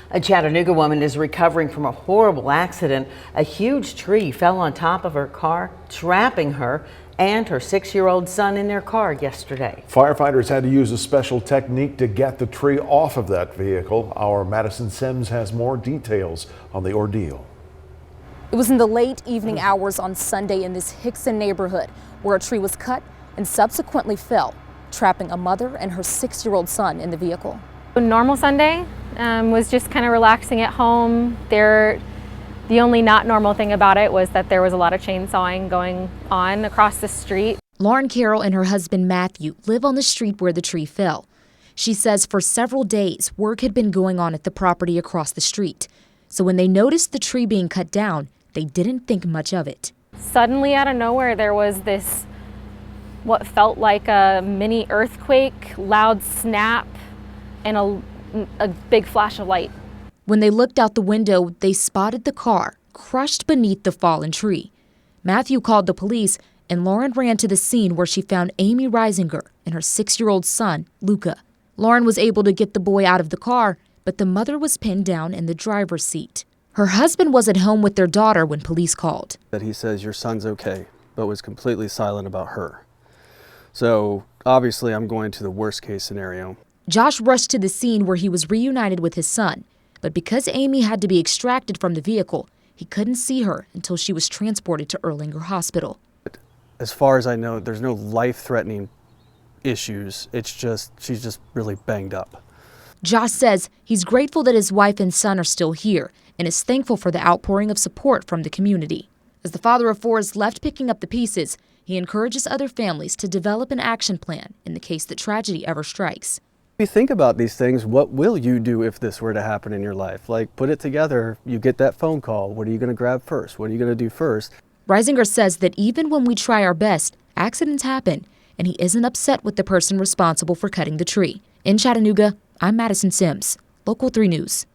A Chattanooga woman is recovering from a horrible accident. A huge tree fell on top of her car, trapping her and her 6-year-old son in their car yesterday. Firefighters had to use a special technique to get the tree off of that vehicle. Our Madison Sims has more details on the ordeal. It was in the late evening hours on Sunday in this Hixson neighborhood where a tree was cut and subsequently fell, trapping a mother and her 6-year-old son in the vehicle. A normal Sunday, was just kind of relaxing at home. The only not normal thing about it was that there was a lot of chainsawing going on across the street. Lauren Carroll and her husband Matthew live on the street where the tree fell. She says for several days work had been going on at the property across the street. So when they noticed the tree being cut down, they didn't think much of it. Suddenly out of nowhere there was this, what felt like a mini earthquake, loud snap, and a big flash of light. When they looked out the window, they spotted the car crushed beneath the fallen tree. Matthew called the police, and Lauren ran to the scene where she found Amy Reisinger and her 6-year-old son, Lucca. Lauren was able to get the boy out of the car, but the mother was pinned down in the driver's seat. Her husband was at home with their daughter when police called. That he says, "Your son's okay," but was completely silent about her. So obviously I'm going to the worst case scenario. Josh rushed to the scene where he was reunited with his son, but because Amy had to be extracted from the vehicle, he couldn't see her until she was transported to Erlanger Hospital. As far as I know, there's no life-threatening issues. It's just, she's just really banged up. Josh says he's grateful that his wife and son are still here and is thankful for the outpouring of support from the community. As the father of 4 is left picking up the pieces, he encourages other families to develop an action plan in the case that tragedy ever strikes. If you think about these things, what will you do if this were to happen in your life? Like, put it together, you get that phone call. What are you going to grab first? What are you going to do first? Reisinger says that even when we try our best, accidents happen, and he isn't upset with the person responsible for cutting the tree. In Chattanooga, I'm Madison Sims, Local 3 News.